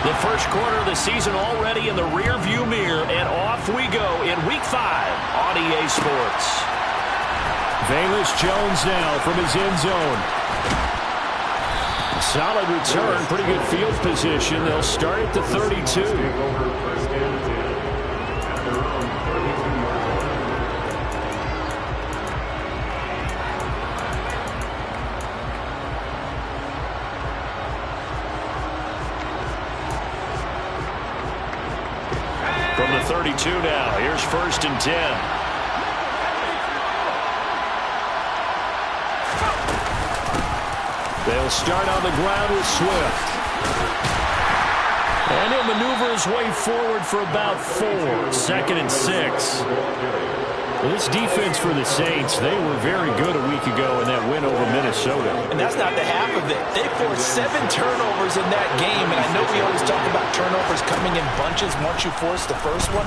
The first quarter of the season already in the rearview mirror, and off we go in Week 5 on EA Sports. Velus Jones now from his end zone. Solid return, pretty good field position. They'll start at the 32. From the 32 now, here's 1st and 10. They'll start on the ground with Swift. And he'll maneuver his way forward for about 4. 2nd and 6. Well, this defense for the Saints, they were very good a week ago in that win over Minnesota. And that's not the half of it. They forced 7 turnovers in that game, and I know we always talk about turnovers coming in bunches once you force the first one,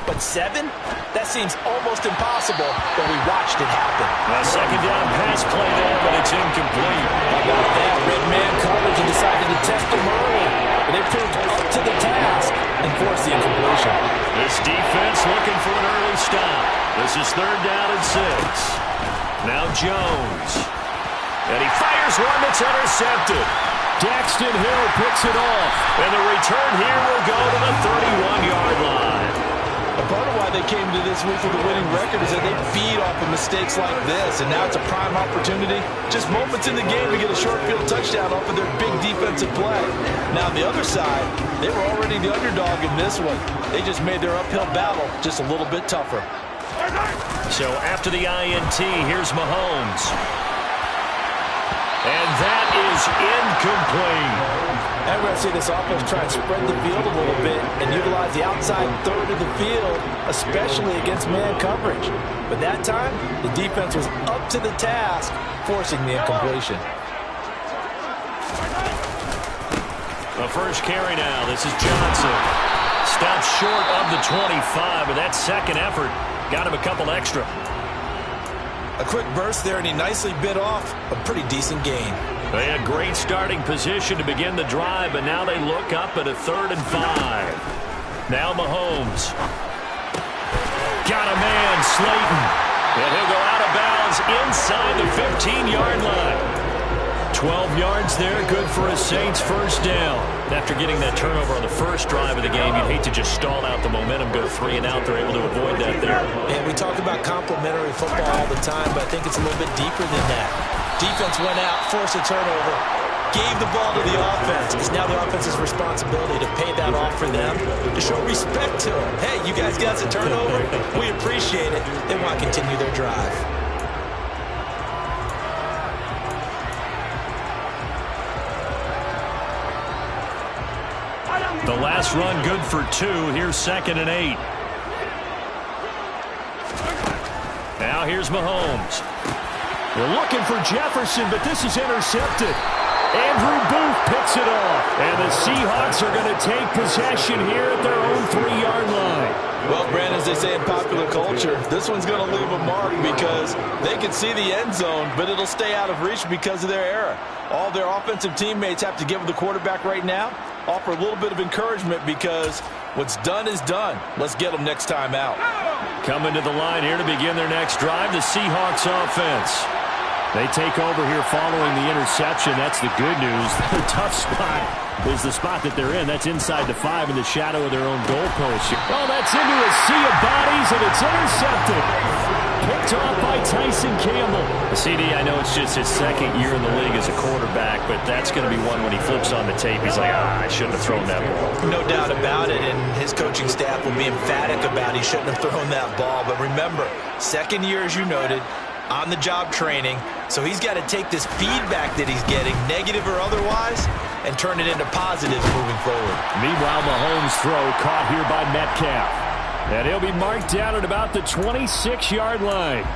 but 7? That seems almost impossible, but we watched it happen. A 2nd down pass play there, but it's incomplete. How about that? Red man coverage and decided to test them early, but they proved up to the task and forced the incompletion. This defense looking for an early stop. This is 3rd down and 6. Now Jones. And he fires one that's intercepted. Daxton Hill picks it off. And the return here will go to the 31-yard line. A part of why they came to this week with a winning record is that they feed off of mistakes like this, and now it's a prime opportunity. Just moments in the game to get a short field touchdown off of their big defensive play. Now on the other side, they were already the underdog in this one. They just made their uphill battle just a little bit tougher. So after the INT, here's Mahomes. And that is incomplete. And we're going to see this offense try and spread the field a little bit and utilize the outside third of the field, especially against man coverage. But that time, the defense was up to the task, forcing the incompletion. The first carry now. This is Johnson. Stops short of the 25, but that second effort got him a couple extra. A quick burst there, and he nicely bit off a pretty decent gain. They had great starting position to begin the drive, but now they look up at a 3rd and 5. Now Mahomes. Got a man, Slayton. And he'll go out of bounds inside the 15-yard line. 12 yards there, good for a Saints first down. After getting that turnover on the first drive of the game, you'd hate to just stall out the momentum, go 3 and out. They're able to avoid that there. And we talk about complementary football all the time, but I think it's a little bit deeper than that. Defense went out, forced a turnover, gave the ball to the offense. It's now the offense's responsibility to pay that off for them, to show respect to them. Hey, you guys got a turnover? We appreciate it. They want to continue their drive. The last run good for 2. Here's 2nd and 8. Now here's Mahomes. They're looking for Jefferson, but this is intercepted. Andrew Booth picks it off. And the Seahawks are going to take possession here at their own 3-yard line. Well, Brandon, as they say in popular culture, this one's going to leave a mark because they can see the end zone, but it'll stay out of reach because of their error. All their offensive teammates have to give the quarterback right now, offer a little bit of encouragement because what's done is done. Let's get them next time out. Coming to the line here to begin their next drive, the Seahawks offense. They take over here following the interception. That's the good news. Their tough spot is the spot that they're in. That's inside the 5 in the shadow of their own goalpost. Oh, that's into a sea of bodies, and it's intercepted. Picked off by Tyson Campbell. CD, I know it's just his 2nd year in the league as a quarterback, but that's going to be one when he flips on the tape. He's like, I shouldn't have thrown that ball. No doubt about it, and his coaching staff will be emphatic about he shouldn't have thrown that ball. But remember, 2nd year, as you noted, on-the-job training, so he's got to take this feedback that he's getting, negative or otherwise, and turn it into positives moving forward. Meanwhile, Mahomes' throw caught here by Metcalf. And he'll be marked down at about the 26-yard line.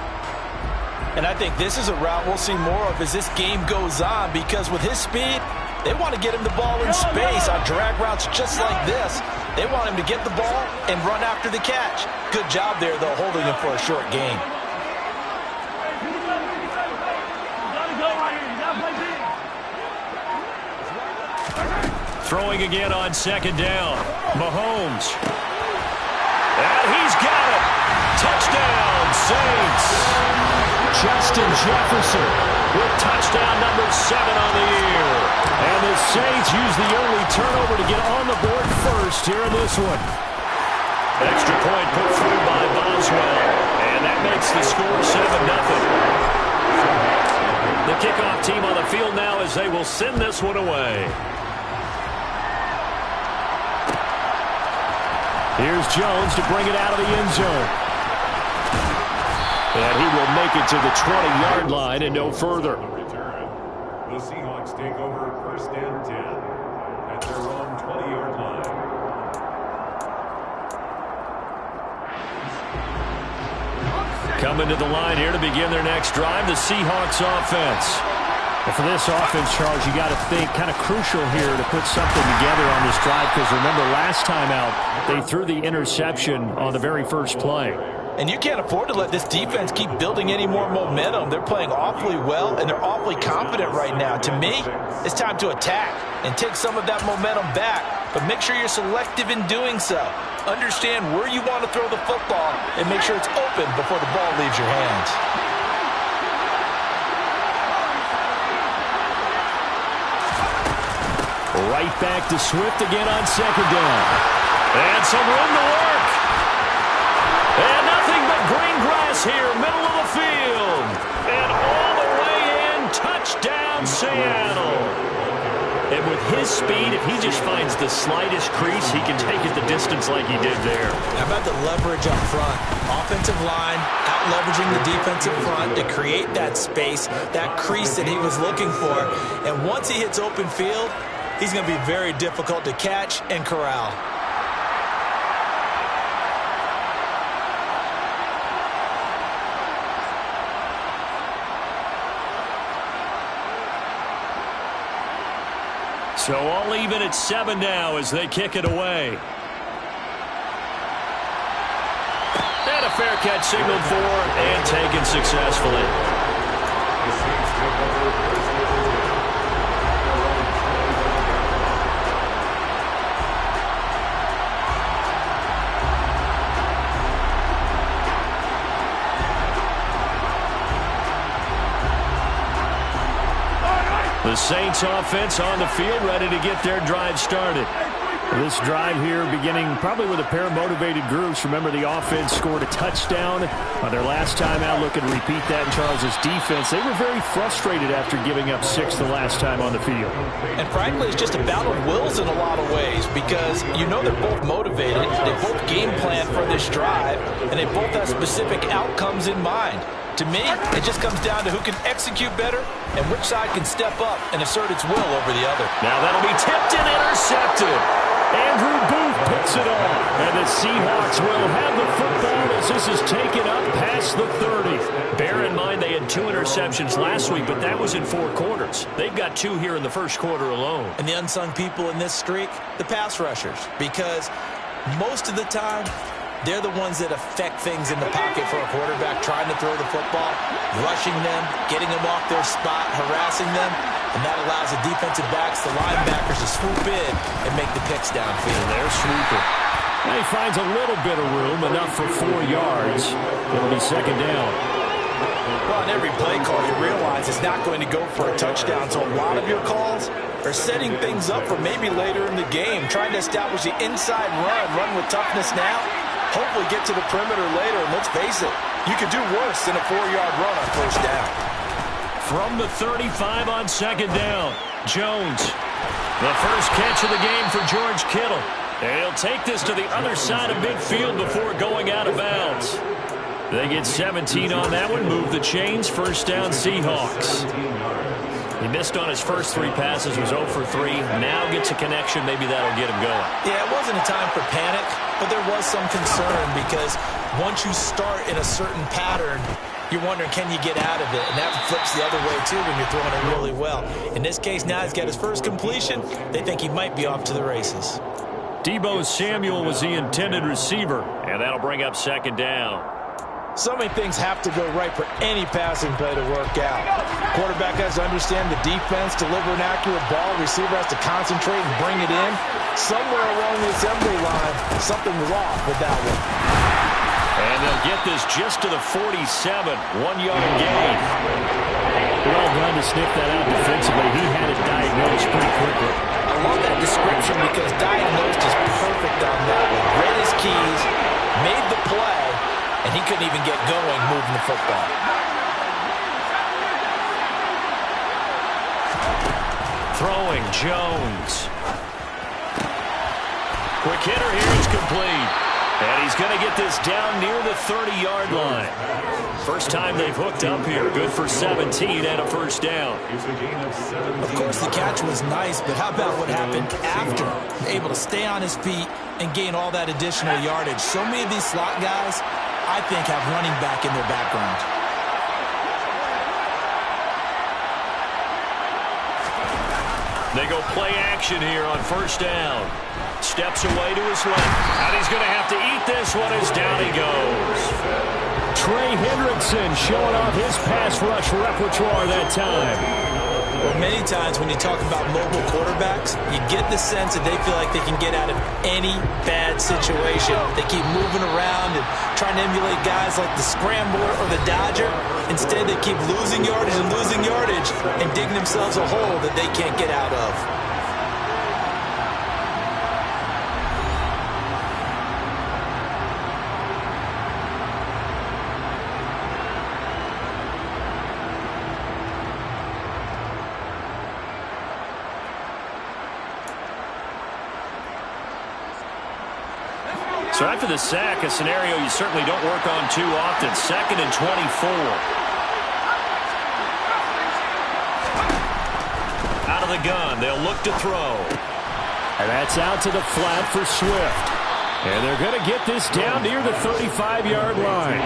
And I think this is a route we'll see more of as this game goes on, because with his speed, they want to get him the ball in space on drag routes just like this. They want him to get the ball and run after the catch. Good job there, though, holding him for a short gain. Throwing again on second down. Mahomes. And he's got it. Touchdown, Saints. Justin Jefferson with touchdown number 7 on the year. And the Saints use the early turnover to get on the board first here in this one. Extra point put through by Boswell. And that makes the score 7-0. The kickoff team on the field now as they will send this one away. Here's Jones to bring it out of the end zone. And he will make it to the 20-yard line and no further. The Seahawks take over first and 10 at their own 20-yard line. Coming to the line here to begin their next drive, the Seahawks offense. And for this offense, Charles, you got to think kind of crucial here to put something together on this drive because remember last time out they threw the interception on the very first play. And you can't afford to let this defense keep building any more momentum. They're playing awfully well, and they're awfully confident right now. To me, it's time to attack and take some of that momentum back, but make sure you're selective in doing so. Understand where you want to throw the football and make sure it's open before the ball leaves your hands. Right back to Swift again on second down. And some room to work. And nothing but green grass here, middle of the field. And all the way in, touchdown Seattle. And with his speed, if he just finds the slightest crease, he can take it the distance like he did there. How about the leverage up front? Offensive line out-leveraging the defensive front to create that space, that crease that he was looking for. And once he hits open field, he's going to be very difficult to catch and corral. So all even at 7 now as they kick it away. And a fair catch signaled for and taken successfully. The Saints offense on the field ready to get their drive started. This drive here beginning probably with a pair of motivated groups. Remember the offense scored a touchdown on their last time out. Looking to repeat that in Charles's defense. They were very frustrated after giving up 6 the last time on the field. And frankly, it's just a battle of wills in a lot of ways because you know they're both motivated. They both game plan for this drive, and they both have specific outcomes in mind. To me, it just comes down to who can execute better and which side can step up and assert its will over the other. Now that'll be tipped and intercepted. Andrew Booth picks it off. And the Seahawks will have the football as this is taken up past the 30. Bear in mind they had 2 interceptions last week, but that was in 4 quarters. They've got 2 here in the first quarter alone. And the unsung people in this streak, the pass rushers, because most of the time, they're the ones that affect things in the pocket for a quarterback, trying to throw the football, rushing them, getting them off their spot, harassing them, and that allows the defensive backs, the linebackers to swoop in and make the picks downfield. And they're swooping. And he finds a little bit of room, enough for 4 yards. It'll be second down. Well, on every play call, you realize it's not going to go for a touchdown, so a lot of your calls are setting things up for maybe later in the game, trying to establish the inside run with toughness now. Hopefully get to the perimeter later, and let's face it, you could do worse than a 4-yard run on first down. From the 35 on second down, Jones. The first catch of the game for George Kittle. And he'll take this to the other side of midfield before going out of bounds. They get 17 on that one, move the chains, first down Seahawks. He missed on his first 3 passes, was 0 for 3. Now gets a connection. Maybe that'll get him going. Yeah, it wasn't a time for panic, but there was some concern because once you start in a certain pattern, you're wondering, can you get out of it? And that flips the other way, too, when you're throwing it really well. In this case, now he's got his first completion. They think he might be off to the races. Deebo Samuel was the intended receiver, and that'll bring up second down. So many things have to go right for any passing play to work out. Quarterback has to understand the defense, deliver an accurate ball. Receiver has to concentrate and bring it in. Somewhere along the assembly line, something was off with that one. And they'll get this just to the 47, 1-yard gain. Well done to sniff that out defensively. He had it diagnosed pretty quickly. I love that description because diagnosed is perfect on that one. Read his keys, made the play, and he couldn't even get going moving the football. Throwing, Jones. Quick hitter here is complete. And he's going to get this down near the 30-yard line. First time they've hooked up here. Good for 17 and a first down. Of course, the catch was nice, but how about what happened after? Able to stay on his feet and gain all that additional yardage. So many of these slot guys, I think, have running back in their background. They go play action here on first down. Steps away to his left. And he's going to have to eat this one as down he goes. Trey Hendrickson showing off his pass rush repertoire that time. Well, many times when you talk about mobile quarterbacks, you get the sense that they feel like they can get out of any bad situation. They keep moving around and trying to emulate guys like the Scrambler or the Dodger. Instead, they keep losing yardage and digging themselves a hole that they can't get out of. So after the sack, a scenario you certainly don't work on too often. 2nd and 24. Out of the gun, they'll look to throw. And that's out to the flat for Swift. And they're going to get this down near the 35-yard line.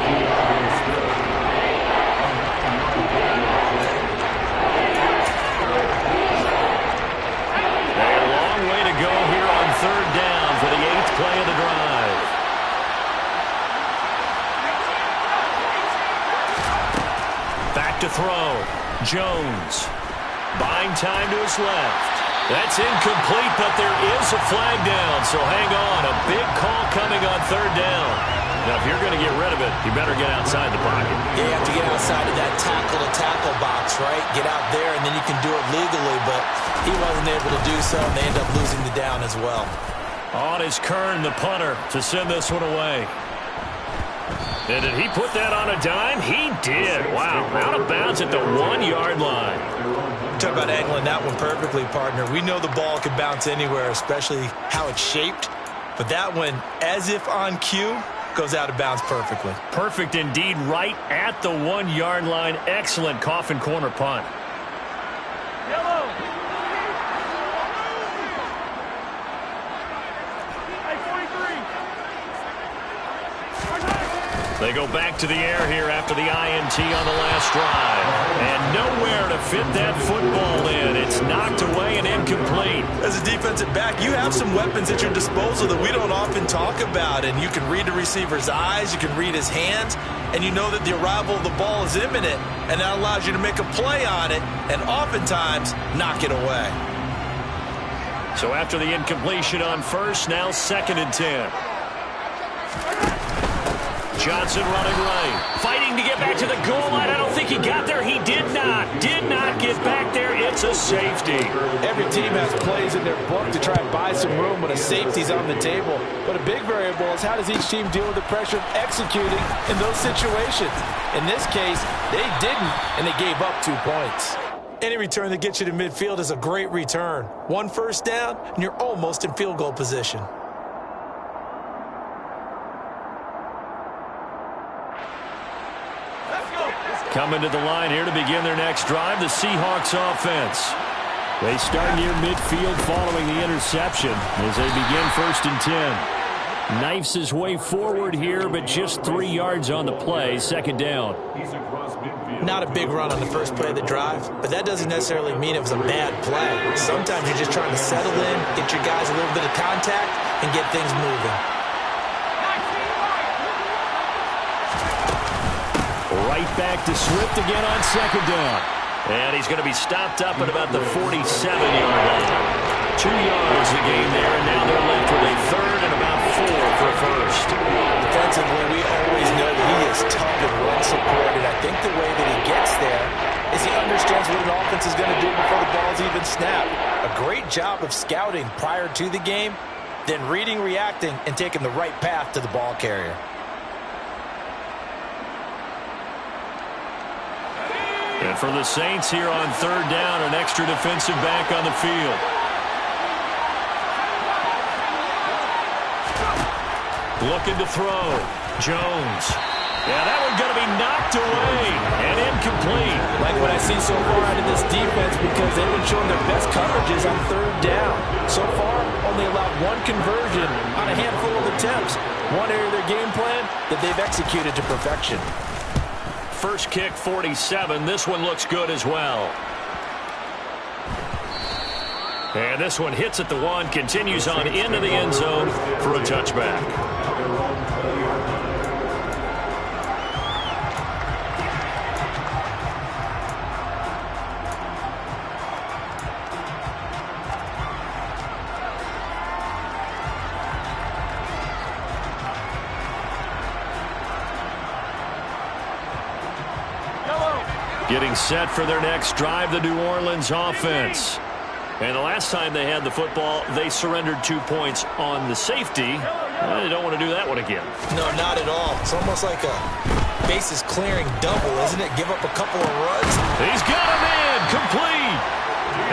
A long way to go here on third down for the 8th play of the drive. Back to throw. Jones. Buying time to his left. That's incomplete, but there is a flag down, so hang on. A big call coming on third down. Now, if you're going to get rid of it, you better get outside the pocket. You have to get outside of that tackle-to-tackle box, right? Get out there, and then you can do it legally, but he wasn't able to do so, and they end up losing the down as well. On is Kern, the punter, to send this one away. And did he put that on a dime? He did. Wow, out of bounds at the 1-yard line. Talk about angling that one perfectly, partner. We know the ball can bounce anywhere, especially how it's shaped. But that one, as if on cue, goes out of bounds perfectly. Perfect indeed, right at the 1-yard line. Excellent coffin corner punt. They go back to the air here after the INT on the last drive. And nowhere to fit that football in. It's knocked away and incomplete. As a defensive back, you have some weapons at your disposal that we don't often talk about. And you can read the receiver's eyes, you can read his hands, and you know that the arrival of the ball is imminent. And that allows you to make a play on it and oftentimes knock it away. So after the incompletion on first, now 2nd and 10. Johnson running right. Fighting to get back to the goal line. I don't think he got there. He did not. Did not get back there. It's a safety. Every team has plays in their book to try and buy some room when a safety's on the table. But a big variable is how does each team deal with the pressure of executing in those situations. In this case, they didn't, and they gave up 2 points. Any return that gets you to midfield is a great return. 1 first down, and you're almost in field goal position. Coming to the line here to begin their next drive, the Seahawks offense. They start near midfield following the interception as they begin 1st and 10. Knifes his way forward here, but just 3 yards on the play, 2nd down. Not a big run on the first play of the drive, but that doesn't necessarily mean it was a bad play. Sometimes you're just trying to settle in, get your guys a little bit of contact, and get things moving. Right back to Swift again on second down. And he's going to be stopped up at about the 47-yard line. 2 yards the game there, and now they're left with a third and about 4 for first. Defensively, we always know that he is tough and run-supported. I think the way that he gets there is he understands what an offense is going to do before the ball's even snapped. A great job of scouting prior to the game, then reading, reacting, and taking the right path to the ball carrier. And for the Saints here on third down, an extra defensive back on the field. Looking to throw. Jones. Yeah, that one's going to be knocked away and incomplete. Like what I see so far out of this defense, because they've been showing their best coverages on third down. So far, only allowed one conversion on a handful of attempts. One area of their game plan that they've executed to perfection. First kick, 47. This one looks good as well. And this one hits at the 1, continues on into the end zone for a touchback. Getting set for their next drive, the New Orleans offense. And the last time they had the football, they surrendered 2 points on the safety. Well, they don't want to do that one again. No, not at all. It's almost like a bases clearing double, isn't it? Give up a couple of runs. He's got a man complete.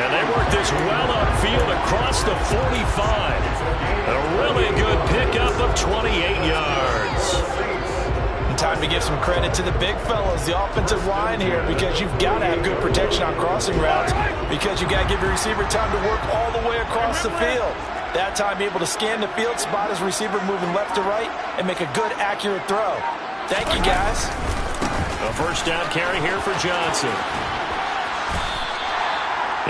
And they work this well upfield across the 45. A really good pickup of 28 yards. Time to give some credit to the big fellas, the offensive line here, because you've got to have good protection on crossing routes, because you've got to give your receiver time to work all the way across the field. That time, be able to scan the field, spot his receiver moving left to right, and make a good, accurate throw. Thank you, guys. A first down carry here for Johnson.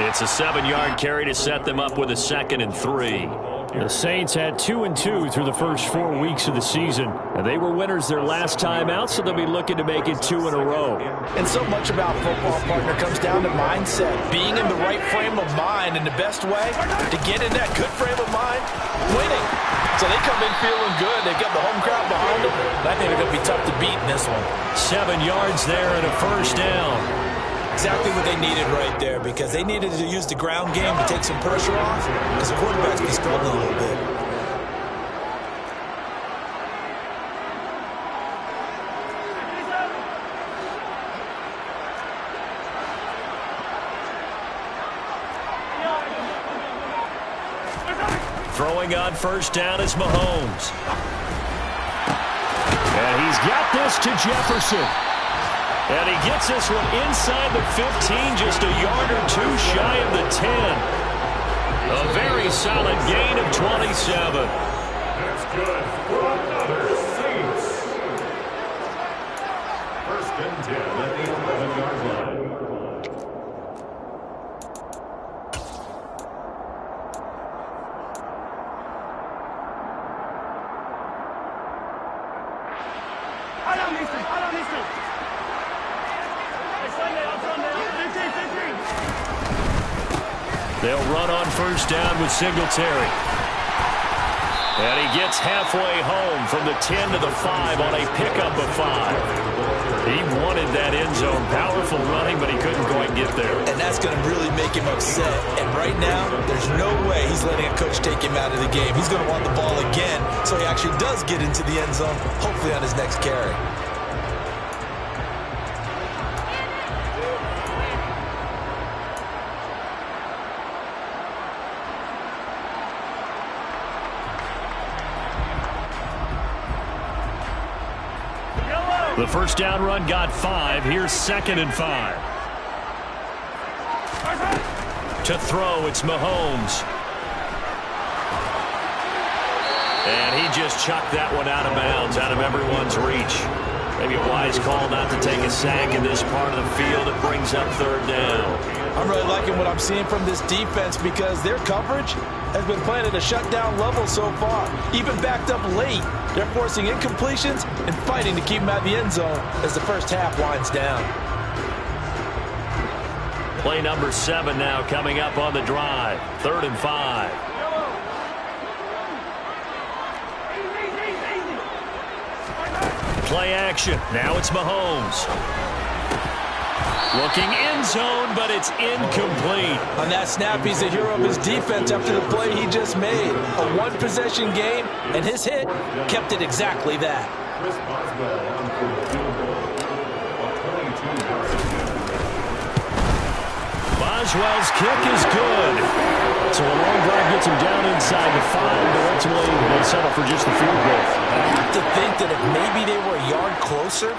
It's a 7-yard carry to set them up with a 2nd and 3. The Saints had 2 and 2 through the first 4 weeks of the season. And they were winners their last time out, so they'll be looking to make it 2 in a row. And so much about football, partner, comes down to mindset. Being in the right frame of mind, and the best way to get in that good frame of mind, winning. So they come in feeling good. They've got the home crowd behind them. And I think they're going to be tough to beat in this one. 7 yards there and a first down. Exactly what they needed right there, because they needed to use the ground game to take some pressure off, because the quarterback's been struggling a little bit. Throwing on first down is Mahomes. And he's got this to Jefferson. And he gets this one inside the 15, just a yard or 2 shy of the 10. A very solid gain of 27. That's good for another Saints. First and 10 at the 11-yard line. They'll run on first down with Singletary. And he gets halfway home from the 10 to the 5 on a pickup of 5. He wanted that end zone. Powerful running, but he couldn't quite get there. And that's going to really make him upset. And right now, there's no way he's letting a coach take him out of the game. He's going to want the ball again, so he actually does get into the end zone, hopefully on his next carry. The first down run got 5. Here's 2nd and 5. To throw, it's Mahomes. And he just chucked that one out of bounds, out of everyone's reach. Maybe a wise call not to take a sack in this part of the field. It brings up third down. I'm really liking what I'm seeing from this defense because their coverage has been playing at a shutdown level so far. Even backed up late, they're forcing incompletions and fighting to keep them out of the end zone as the first half winds down. Play number 7 now coming up on the drive. 3rd and 5. Play action. Now it's Mahomes. Looking end zone, but it's incomplete. On that snap, he's a hero of his defense after the play he just made. A one-possession game, and his hit kept it exactly that. Boswell's kick is good. So a long drive gets him down inside the 5, but ultimately they settle for just the field goal. I have to think that if maybe they were a yard closer,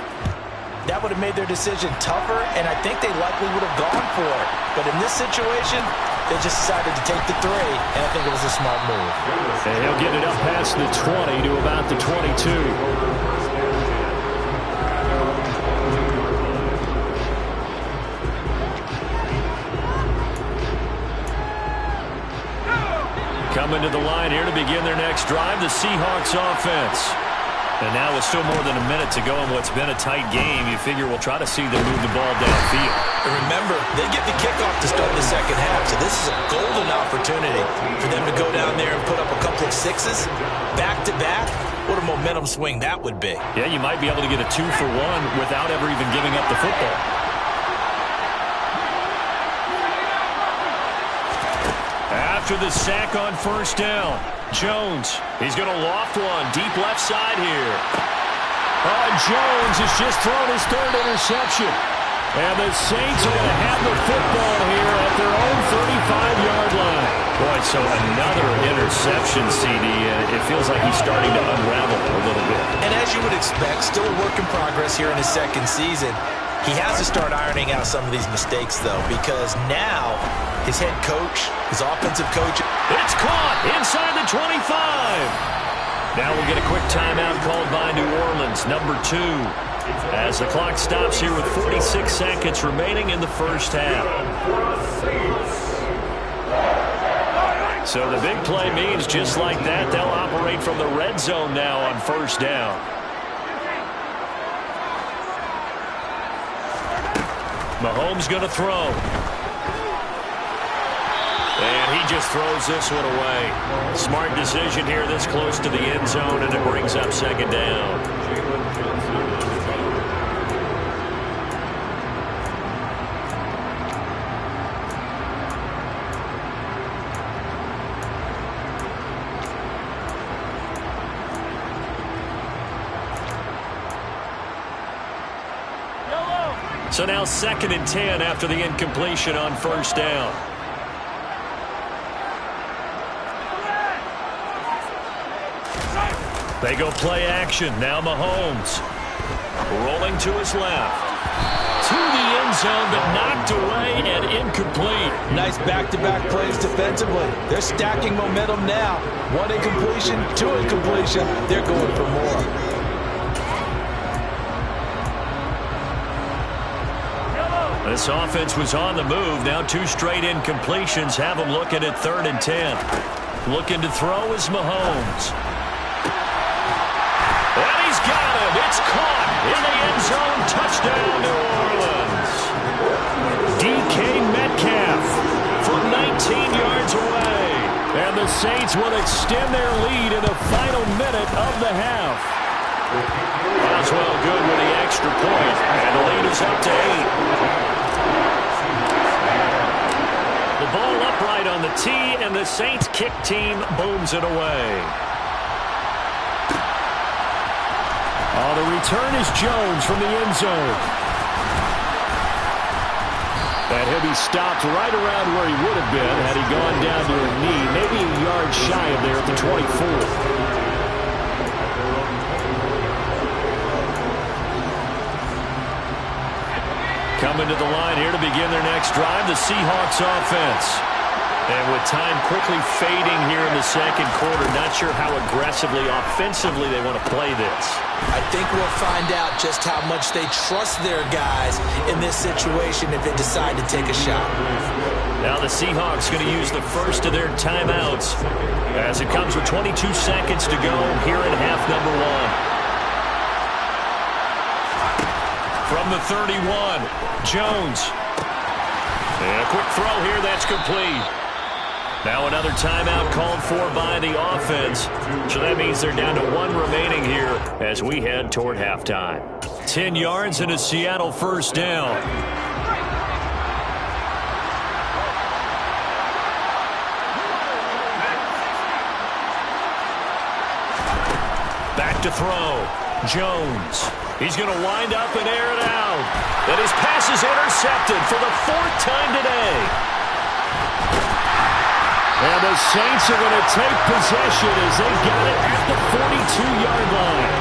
that would have made their decision tougher, and I think they likely would have gone for it. But in this situation, they just decided to take the 3, and I think it was a smart move. And he'll get it up past the 20 to about the 22. Coming to the line here to begin their next drive, the Seahawks offense. And now with still more than a minute to go in what's been a tight game, you figure we'll try to see them move the ball downfield. And remember, they get the kickoff to start the second half, so this is a golden opportunity for them to go down there and put up a couple of 6s back-to-back. What a momentum swing that would be. Yeah, you might be able to get a 2-for-1 without ever even giving up the football. After the sack on first down, Jones, he's going to loft one deep left side here. Oh, Jones has just thrown his 3rd interception. And the Saints are going to have the football here at their own 35-yard line. Boy, so another interception, CD. It feels like he's starting to unravel a little bit. And as you would expect, still a work in progress here in his second season. He has to start ironing out some of these mistakes, though, because now his head coach, his offensive coach. It's caught inside the 25. Now we'll get a quick timeout called by New Orleans, number 2. As the clock stops here with 46 seconds remaining in the first half. So the big play means just like that, they'll operate from the red zone now on first down. Mahomes going to throw. And he just throws this one away. Smart decision here this close to the end zone, and it brings up second down. So now 2nd and 10 after the incompletion on first down. They go play action. Now Mahomes. Rolling to his left. To the end zone, but knocked away and incomplete. Nice back-to-back plays defensively. They're stacking momentum now. 1 incompletion, 2 incompletion. They're going for more. This offense was on the move. Now 2 straight incompletions have them looking at 3rd and 10. Looking to throw is Mahomes. And he's got him. It's caught in the end zone. Touchdown, New Orleans. DK Metcalf from 19 yards away. And the Saints will extend their lead in the final minute of the half. Boswell good with the extra point. And the lead is up to 8. The ball upright on the tee, and the Saints kick team booms it away. Oh, the return is Jones from the end zone. And he'll be stopped right around where he would have been had he gone down to a knee, maybe a yard shy of there at the 24. Coming to the line here to begin their next drive, the Seahawks offense. And with time quickly fading here in the second quarter, not sure how aggressively, offensively they want to play this. I think we'll find out just how much they trust their guys in this situation if they decide to take a shot. Now the Seahawks going to use the first of their timeouts as it comes with 22 seconds to go here in half number one. From the 31, Jones. And a quick throw here, that's complete. Now another timeout called for by the offense. So that means they're down to one remaining here as we head toward halftime. 10 yards and a Seattle first down. Back to throw. Jones. He's going to wind up and air it out. And his pass is intercepted for the fourth time today. And the Saints are going to take possession as they got it at the 42-yard line.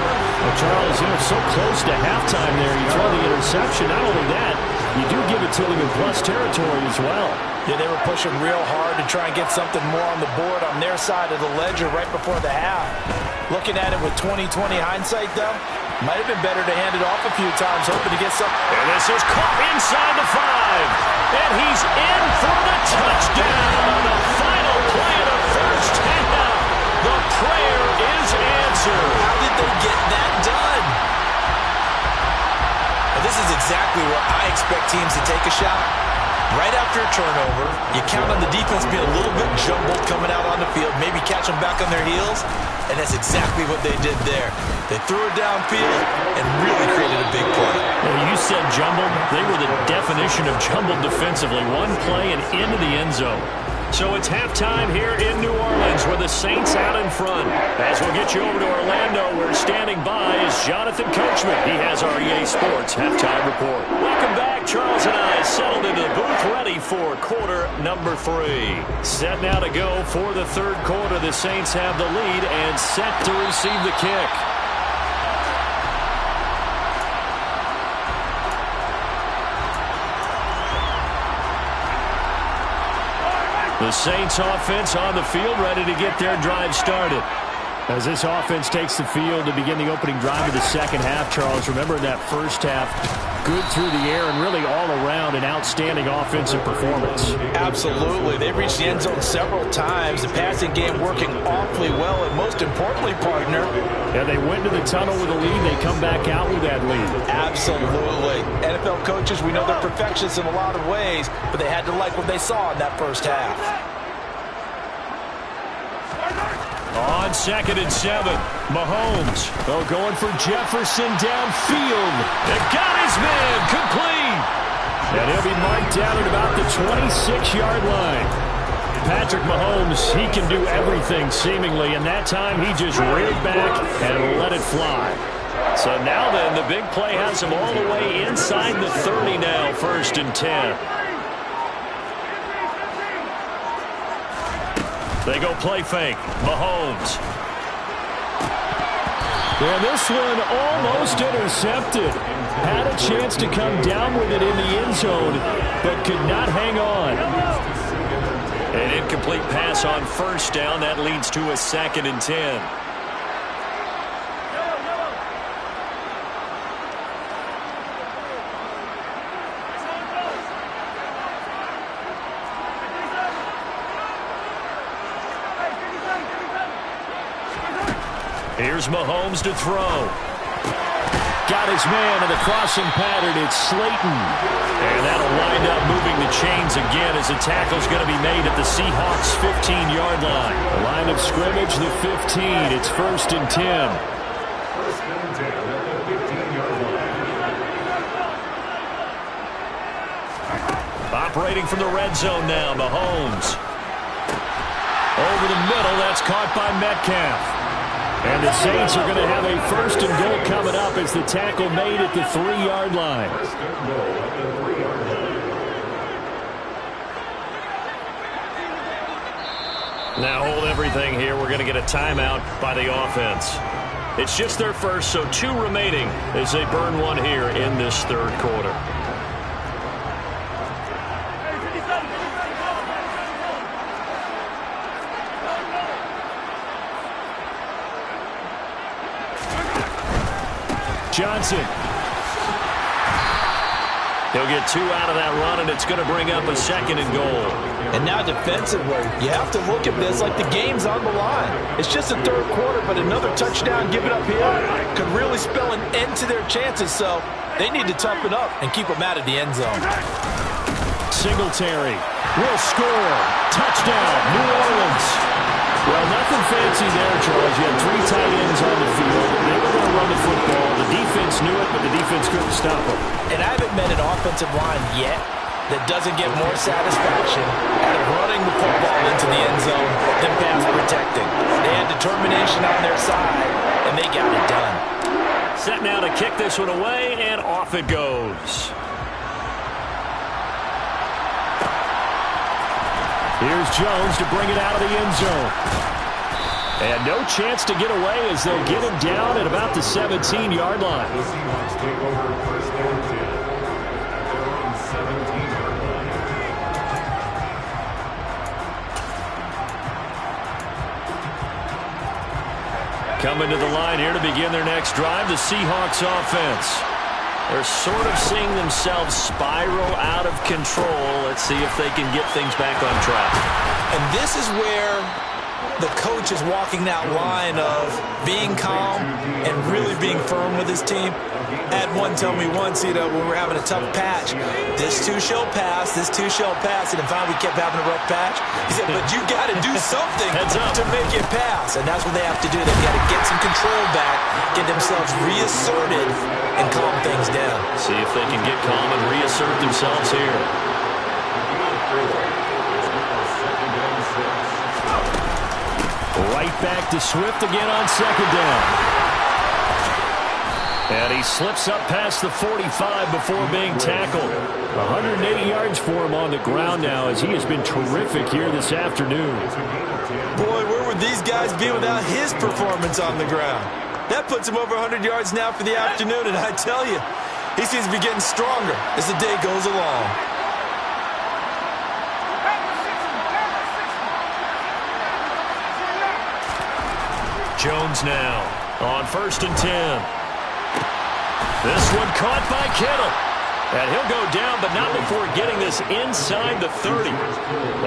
Well, Charles, so close to halftime there. You throw the interception. Not only that, you do give it to them in plus territory as well. Yeah, they were pushing real hard to try and get something more on the board on their side of the ledger right before the half. Looking at it with 20/20 hindsight, though, might have been better to hand it off a few times, hoping to get something. And this is caught inside the 5. And he's in for the touchdown. The final play of the first half. The prayer is answered. How did they get that done? Well, this is exactly where I expect teams to take a shot. Right after a turnover, you count on the defense being a little bit jumbled coming out on the field, maybe catch them back on their heels, and that's exactly what they did there. They threw it downfield and really created a big play. Well, you said jumbled. They were the definition of jumbled defensively. One play and into the end zone. So it's halftime here in New Orleans with the Saints out in front. As we'll get you over to Orlando, where standing by is Jonathan Coachman. He has our EA Sports Halftime Report. Welcome back. Charles and I settled into the booth ready for quarter number 3. Set now to go for the third quarter. The Saints have the lead and set to receive the kick. The Saints offense on the field, ready to get their drive started. As this offense takes the field to begin the opening drive of the second half, Charles, remember that first half, good through the air and really all around an outstanding offensive performance. Absolutely. They've reached the end zone several times. The passing game working awfully well, and most importantly, partner. Yeah, they went to the tunnel with a lead. They come back out with that lead. Absolutely. NFL coaches, we know they're perfectionists in a lot of ways, but they had to like what they saw in that first half. On 2nd and 7, Mahomes. Going for Jefferson downfield. It got his man complete. And he'll be marked down at about the 26-yard line. Patrick Mahomes, he can do everything seemingly, and that time he just reared back and let it fly. So now then, the big play has him all the way inside the 30 now, 1st and 10. They go play fake. Mahomes. And this one almost intercepted. Had a chance to come down with it in the end zone, but could not hang on. An incomplete pass on 1st down. That leads to a 2nd and 10. Here's Mahomes to throw. Got his man in the crossing pattern. It's Slayton. And that'll wind up moving the chains again as the tackle's going to be made at the Seahawks' 15-yard line. The line of scrimmage, the 15. It's 1st and 10. 1st and 10 at the 15-yard line. Operating from the red zone now, Mahomes. Over the middle, that's caught by Metcalf. And the Saints are going to have a 1st and goal coming up as the tackle made at the 3-yard line. 1st and goal at the 3-yard line. Now hold everything here. We're going to get a timeout by the offense. It's just their first, so 2 remaining as they burn one here in this third quarter. Johnson. He'll get 2 out of that run, and it's going to bring up a 2nd and goal. And now defensively, you have to look at this like the game's on the line. It's just the 3rd quarter, but another touchdown given up here could really spell an end to their chances. So they need to toughen up and keep them out of the end zone. Singletary will score. Touchdown, New Orleans. Well, nothing fancy there, Charles. You had 3 tight ends on the field. They were going to run the football. The defense knew it, but the defense couldn't stop them. And I haven't met an offensive line yet that doesn't get more satisfaction out of running the football into the end zone than pass protecting. They had determination on their side, and they got it done. Set now to kick this one away, and off it goes. Here's Jones to bring it out of the end zone. And no chance to get away as they'll get him down at about the 17-yard line. The Seahawks take over 1st and 10 at their own 17-yard line. Coming to the line here to begin their next drive, the Seahawks offense. They're sort of seeing themselves spiral out of control. Let's see if they can get things back on track. And this is where the coach is walking that line of being calm and really being firm with his team. I had one tell me once, when we're having a tough patch, this too shall pass, this too shall pass, and if we kept having a rough patch, he said, but you got to do something to make it pass, and that's what they have to do. They've got to get some control back, get themselves reasserted, and calm things down. See if they can get calm and reassert themselves here. Right back to Swift again on 2nd down. And he slips up past the 45 before being tackled. 180 yards for him on the ground now as he has been terrific here this afternoon. Boy, where would these guys be without his performance on the ground? That puts him over 100 yards now for the afternoon, and I tell you, he seems to be getting stronger as the day goes along. Jones now on 1st and 10. This one caught by Kittle. And he'll go down, but not before getting this inside the 30.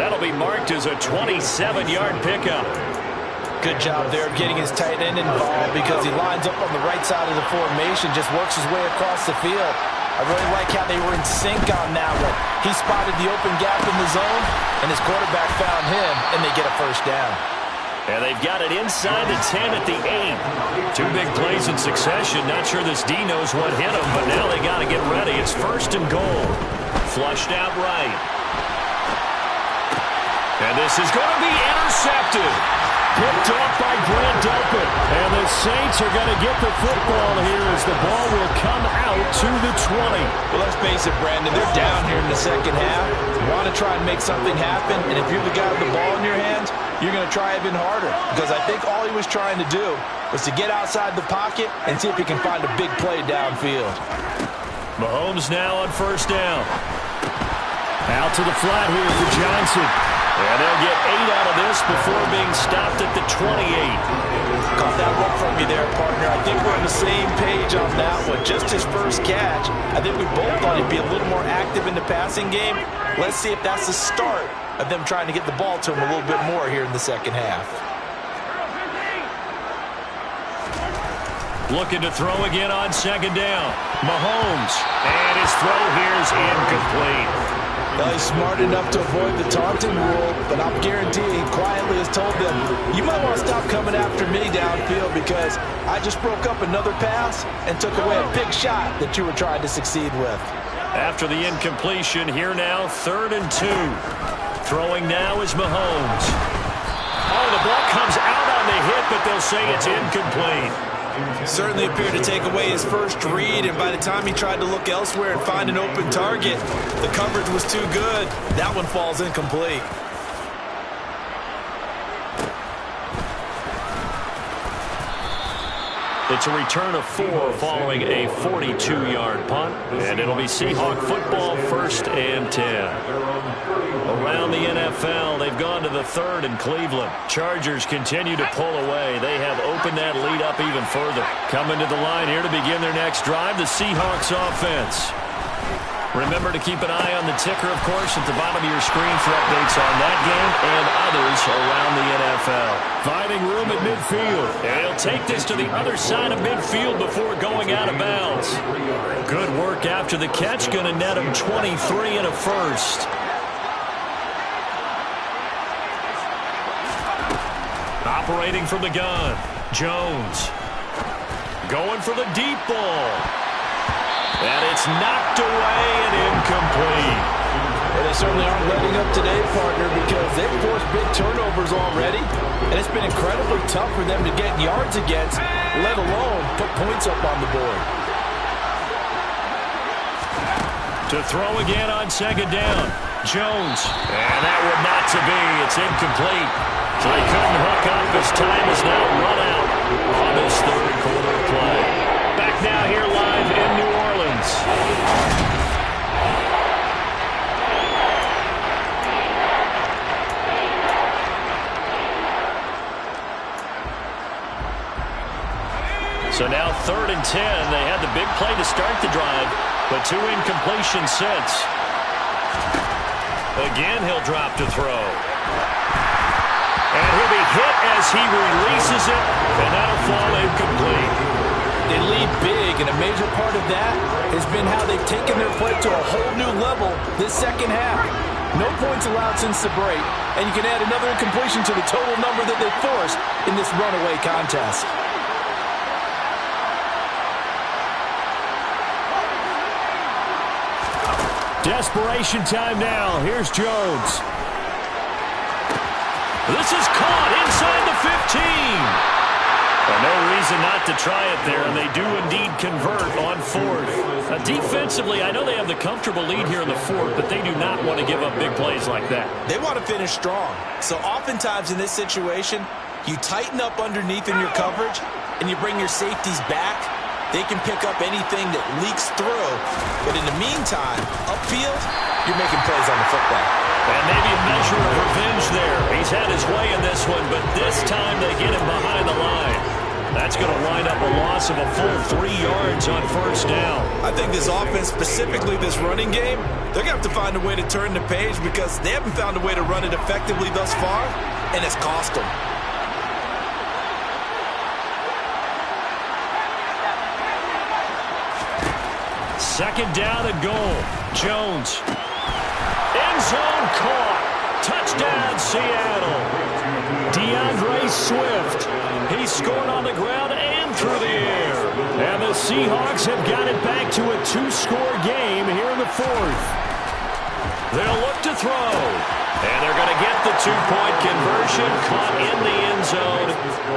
That'll be marked as a 27-yard pickup. Good job there getting his tight end involved because he lines up on the right side of the formation, just works his way across the field. I really like how they were in sync on that one. He spotted the open gap in the zone, and his quarterback found him, and they get a 1st down. And they've got it inside the 10 at the 8. 2 big plays in succession. Not sure this D knows what hit him, but now they got to get ready. It's 1st and goal. Flushed out right. And this is going to be intercepted. Picked off by Grant Delpit. And the Saints are going to get the football here as the ball will come out to the 20. Well, let's face it, Brandon. They're down here in the 2nd half. You want to try and make something happen, and if you're the guy with the ball in your hands, you're going to try even harder because I think all he was trying to do was to get outside the pocket and see if he can find a big play downfield. Mahomes now on 1st down. Out to the flat here for Johnson. And they'll get 8 out of this before being stopped at the 28. Caught that look from you there, partner. I think we're on the same page on that one. Just his first catch. I think we both thought he'd be a little more active in the passing game. Let's see if that's the start of them trying to get the ball to him a little bit more here in the 2nd half. Looking to throw again on 2nd down. Mahomes. And his throw here's incomplete. Well, he's smart enough to avoid the taunting rule, but I'm guaranteeing he quietly has told them, you might want to stop coming after me downfield because I just broke up another pass and took away a big shot that you were trying to succeed with. After the incompletion, here now, 3rd and 2. Throwing now is Mahomes. Oh, the ball comes out on the hit, but they'll say it's incomplete. Certainly appeared to take away his first read, and by the time he tried to look elsewhere and find an open target, the coverage was too good. That one falls incomplete. It's a return of 4 following a 42-yard punt, and it'll be Seahawk football, 1st and 10. Around the NFL, they've gone to the 3rd in Cleveland. Chargers continue to pull away. They have opened that lead up even further. Coming to the line here to begin their next drive, the Seahawks offense. Remember to keep an eye on the ticker, of course, at the bottom of your screen for updates on that game and others around the NFL. Finding room at midfield. And he'll take this to the other side of midfield before going out of bounds. Good work after the catch. Going to net him 23 and a first. Operating from the gun, Jones. Going for the deep ball. And it's knocked away and incomplete. Well, they certainly aren't letting up today, partner, because they've forced big turnovers already. And it's been incredibly tough for them to get yards against, let alone put points up on the board. To throw again on 2nd down, Jones. And that would not to be. It's incomplete. So he couldn't hook up. His time is now run out on this 3rd quarter play. Back now here live in New Orleans. So now 3rd and 10. They had the big play to start the drive, but 2 incompletions since. Again, he'll drop to throw. And he'll be hit as he releases it, and that'll fall incomplete. They lead big, and a major part of that has been how they've taken their play to a whole new level this second half. No points allowed since the break, and you can add another incompletion to the total number that they forced in this runaway contest. Desperation time now. Here's Jones. This is caught inside the 15. Well, no reason not to try it there, and they do indeed convert on 4th. Defensively, I know they have the comfortable lead here in the 4th, but they do not want to give up big plays like that. They want to finish strong. So oftentimes in this situation, you tighten up underneath in your coverage, and you bring your safeties back. They can pick up anything that leaks through. But in the meantime, upfield, you're making plays on the football. And maybe a measure of revenge there. He's had his way in this one, but this time they get him behind the line. That's going to wind up a loss of a full 3 yards on 1st down. I think this offense, specifically this running game, they're going to have to find a way to turn the page because they haven't found a way to run it effectively thus far, and it's cost them. Second down and goal. Jones. End zone caught. Touchdown, Seattle. DeAndre Swift. He scored on the ground and through the air. And the Seahawks have got it back to a 2-score game here in the 4th. They'll look to throw. And they're going to get the 2-point conversion, caught in the end zone,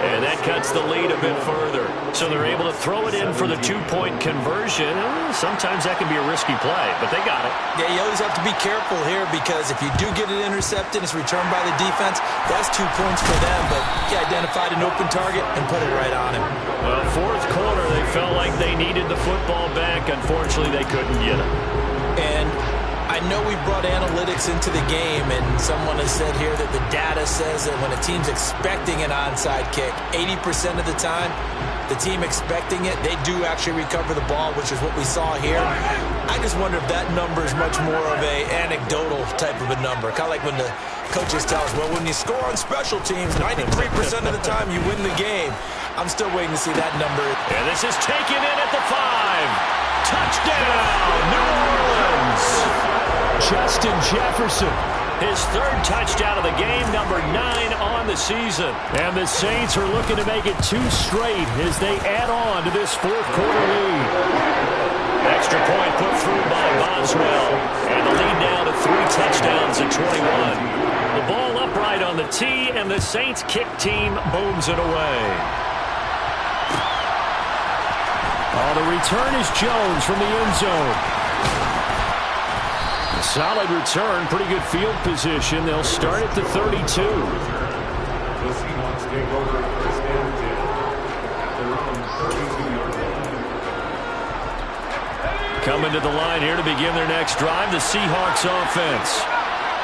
and that cuts the lead a bit further. So they're able to throw it in for the 2-point conversion. Sometimes that can be a risky play, but they got it. Yeah, you always have to be careful here because if you do get it intercepted, it's returned by the defense, that's 2 points for them, but he identified an open target and put it right on him. Well, 4th quarter, they felt like they needed the football back. Unfortunately, they couldn't get it. And I know we brought analytics into the game, and someone has said here that the data says that when a team's expecting an onside kick, 80% of the time, the team expecting it, they do actually recover the ball, which is what we saw here. I just wonder if that number is much more of a anecdotal type of a number. Kind of like when the coaches tell us, well, when you score on special teams, 93% of the time you win the game. I'm still waiting to see that number. And this is taken in at the 5. Touchdown, New Orleans. Justin Jefferson. His 3rd touchdown of the game, number 9 on the season. And the Saints are looking to make it 2 straight as they add on to this 4th quarter lead. Extra point put through by Boswell. And the lead now to 3 touchdowns at 21. The ball upright on the tee, and the Saints kick team booms it away. Oh, the return is Jones from the end zone. Solid return, pretty good field position. They'll start at the 32. The Seahawks take over 1st and 10 at their own 32. Coming to the line here to begin their next drive, the Seahawks offense.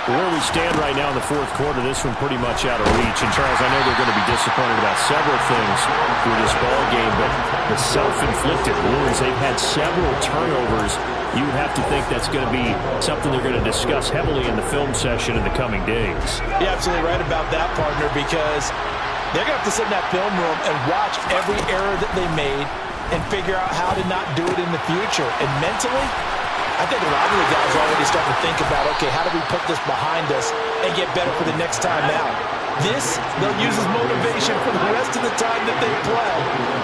Where we stand right now in the fourth quarter, this one pretty much out of reach. And, Charles, I know they're going to be disappointed about several things through this ball game, but the self-inflicted wounds, they've had several turnovers. You would have to think that's going to be something they're going to discuss heavily in the film session in the coming days. You're absolutely right about that, partner, because they're going to have to sit in that film room and watch every error that they made and figure out how to not do it in the future. And mentally, I think a lot of the guys are already starting to think about, okay, how do we put this behind us and get better for the next time out? This, they'll use as motivation for the rest of the time that they play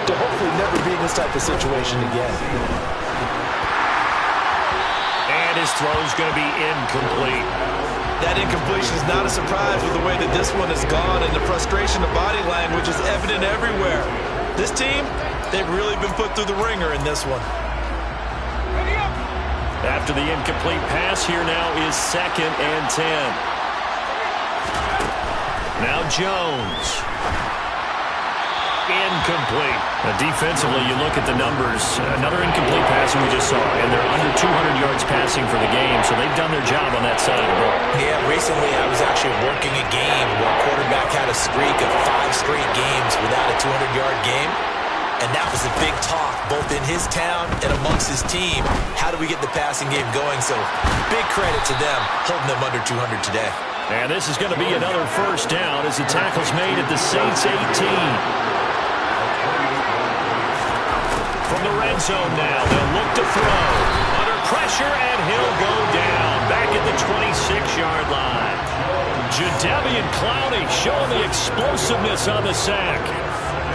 to hopefully never be in this type of situation again. And his throw's going to be incomplete. That incompletion is not a surprise with the way that this one has gone, and the frustration of body language is evident everywhere. This team, they've really been put through the ringer in this one. After the incomplete pass, here now is 2nd and 10. Now Jones. Incomplete. Defensively, you look at the numbers. Another incomplete pass we just saw, and they're under 200 yards passing for the game, so they've done their job on that side of the ball. Yeah, recently I was actually working a game where a quarterback had a streak of 5 straight games without a 200-yard game. And that was a big talk, both in his town and amongst his team. How do we get the passing game going? So big credit to them, holding them under 200 today. And this is going to be another first down as the tackle's made at the Saints 18. From the red zone now, they'll look to throw. Under pressure, and he'll go down back at the 26-yard line. Jadeveon Clowney showing the explosiveness on the sack.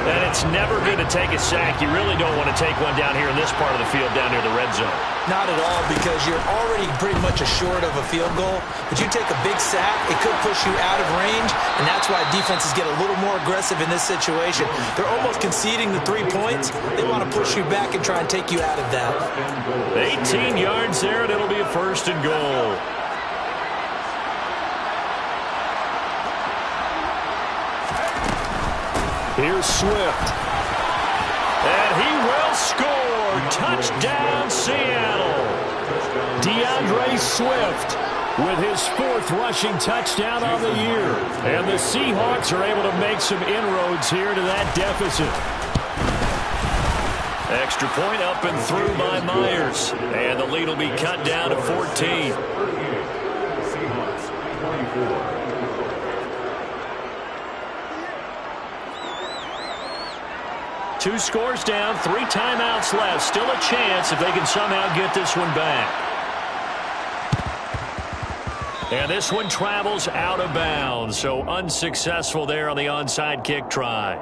And it's never good to take a sack. You really don't want to take one down here in this part of the field down near the red zone. Not at all, because you're already pretty much assured of a field goal. But you take a big sack, it could push you out of range, and that's why defenses get a little more aggressive in this situation. They're almost conceding the 3 points. They want to push you back and try and take you out of that. 18 yards there, and it'll be a 1st and goal. Here's Swift. And he will score. Touchdown, Seattle. DeAndre Swift with his 4th rushing touchdown on the year. And the Seahawks are able to make some inroads here to that deficit. Extra point up and through by Myers. And the lead will be cut down to 14. Seahawks 24. 2 scores down, 3 timeouts left. Still a chance if they can somehow get this one back. And this one travels out of bounds, so unsuccessful there on the onside kick try.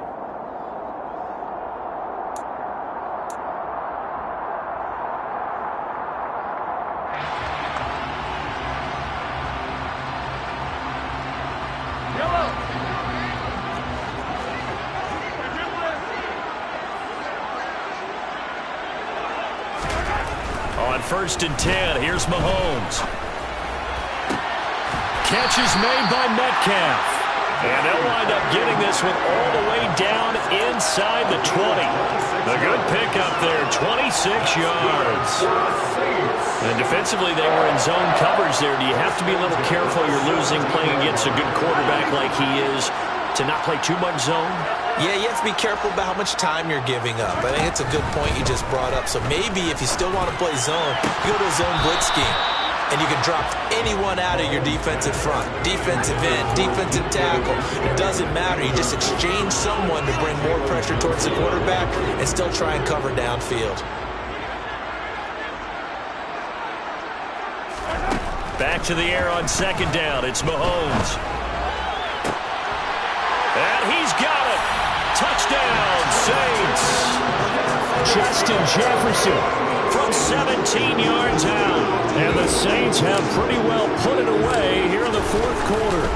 On 1st and 10, here's Mahomes. Catch is made by Metcalf. And they'll wind up getting this one all the way down inside the 20. A good pickup there, 26 yards. And defensively, they were in zone coverage there. Do you have to be a little careful? You're losing playing against a good quarterback like he is to not play too much zone? Yeah, you have to be careful about how much time you're giving up. I think it's a good point you just brought up. So maybe if you still want to play zone, you go to a zone blitz scheme. And you can drop anyone out of your defensive front. Defensive end, defensive tackle. It doesn't matter. You just exchange someone to bring more pressure towards the quarterback and still try and cover downfield. Back to the air on 2nd down. It's Mahomes. And he's got it. Touchdown, Saints. Justin Jefferson from 17 yards out. And the Saints have pretty well put it away here in the 4th quarter.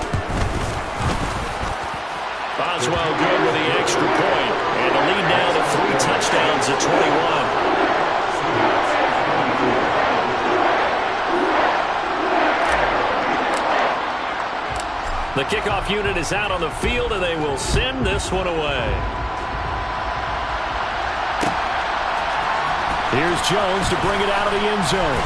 Boswell good with the extra point. And the lead now to 3 touchdowns at 21. The kickoff unit is out on the field, and they will send this one away. Here's Jones to bring it out of the end zone.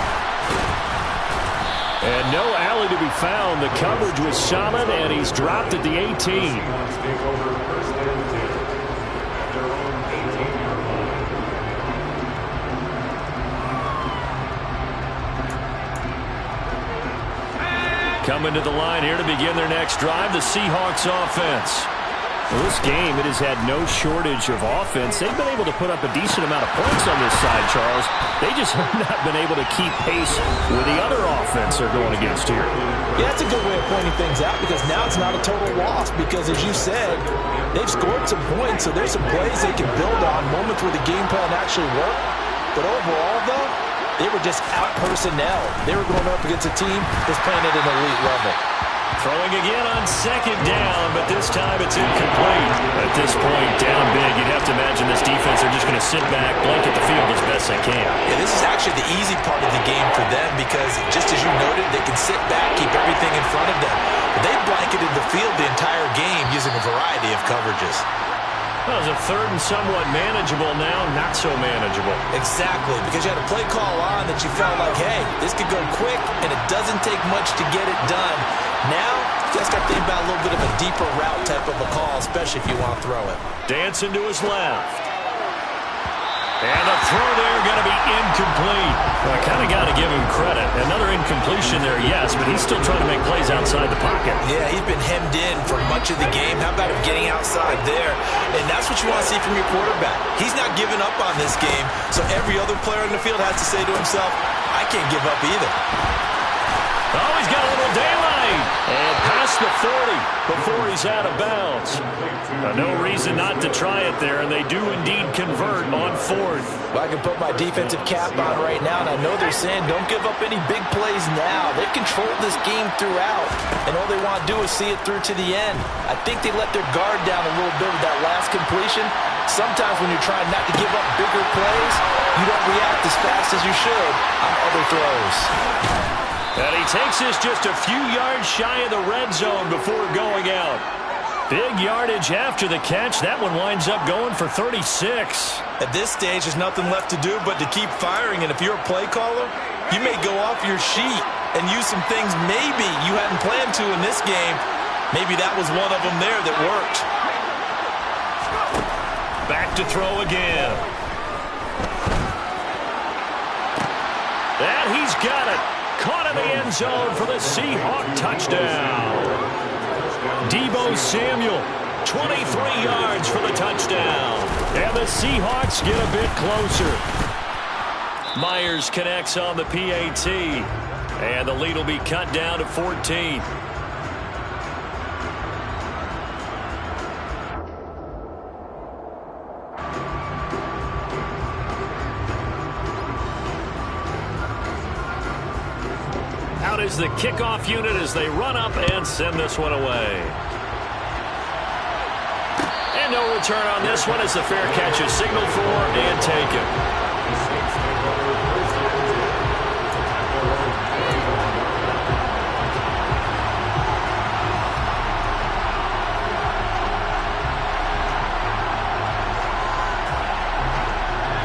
And no alley to be found. The coverage was solid, and he's dropped at the 18. Seahawks take over first and 10 at their own 18-yard line. Coming to the line here to begin their next drive, the Seahawks offense. Well, this game, it has had no shortage of offense. They've been able to put up a decent amount of points on this side, Charles. They just have not been able to keep pace with the other offense they're going against here. Yeah, that's a good way of pointing things out because now it's not a total loss because, as you said, they've scored some points, so there's some plays they can build on, moments where the game plan actually worked. But overall, though, they were just out personnel. They were going up against a team that's playing at an elite level. Throwing again on second down, but this time it's incomplete. At this point, down big, you'd have to imagine this defense are just going to sit back, blanket the field as best they can. Yeah, this is actually the easy part of the game for them because, just as you noted, they can sit back, keep everything in front of them. But they've blanketed the field the entire game using a variety of coverages. Well, it was a third and somewhat manageable now, not so manageable. Exactly, because you had a play call on that you felt like, hey, this could go quick, and it doesn't take much to get it done. Now, you just got to think about a little bit of a deeper route type of a call, especially if you want to throw it. Dancing to his left. And a throw there going to be incomplete. Well, I kind of got to give him credit. Another incompletion there, yes, but he's still trying to make plays outside the pocket. Yeah, he's been hemmed in for much of the game. How about him getting outside there? And that's what you want to see from your quarterback. He's not giving up on this game, so every other player in the field has to say to himself, I can't give up either. Oh, he's got a little daylight. And past the 40 before he's out of bounds. No reason not to try it there, and they do indeed convert on fourth. Well, I can put my defensive cap on right now, and I know they're saying don't give up any big plays now. They've controlled this game throughout, and all they want to do is see it through to the end. I think they let their guard down a little bit with that last completion. Sometimes when you're trying not to give up bigger plays, you don't react as fast as you should on other throws. And he takes this just a few yards shy of the red zone before going out. Big yardage after the catch. That one winds up going for 36. At this stage, there's nothing left to do but to keep firing. And if you're a play caller, you may go off your sheet and use some things maybe you hadn't planned to in this game. Maybe that was one of them there that worked. Back to throw again. And he's got it. Caught in the end zone for the Seahawk touchdown. Deebo Samuel, 23 yards for the touchdown. And the Seahawks get a bit closer. Myers connects on the PAT. And the lead will be cut down to 14. Out is the kickoff unit as they run up and send this one away. And no return on this one as the fair catch is signaled for and taken.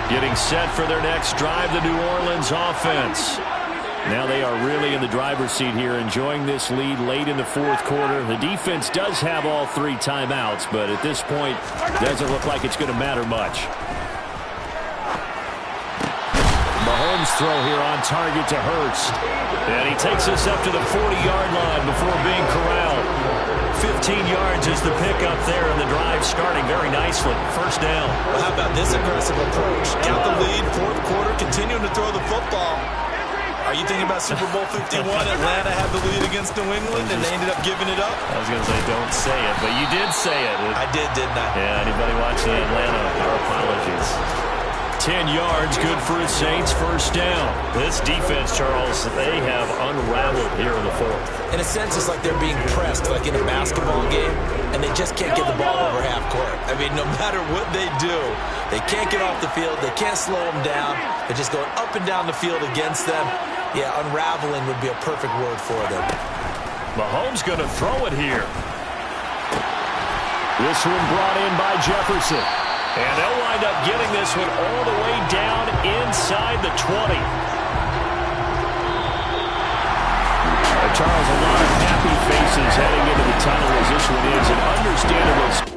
Getting set for their next drive, the New Orleans offense. Now they are really in the driver's seat here, enjoying this lead late in the fourth quarter. The defense does have all three timeouts, but at this point, doesn't look like it's going to matter much. Mahomes throw here on target to Hurst. And he takes us up to the 40-yard line before being corralled. 15 yards is the pickup there, and the drive starting very nicely. First down. Well, how about this aggressive approach? Got the lead, fourth quarter, continuing to throw the football. Are you thinking about Super Bowl 51? Atlanta had the lead against New England, and they ended up giving it up? I was going to say, don't say it, but you did say it. I did, didn't I? Yeah, anybody watching Atlanta, our apologies. 10 yards, good for the Saints, first down. This defense, Charles, they have unraveled here in the fourth. In a sense, it's like they're being pressed like in a basketball game, and they just can't get the ball over half court. I mean, no matter what they do, they can't get off the field. They can't slow them down. They're just going up and down the field against them. Yeah, unraveling would be a perfect word for them. Mahomes going to throw it here. This one brought in by Jefferson. And they'll wind up getting this one all the way down inside the 20. Charles, a lot of happy faces heading into the tunnel as this one is an understandable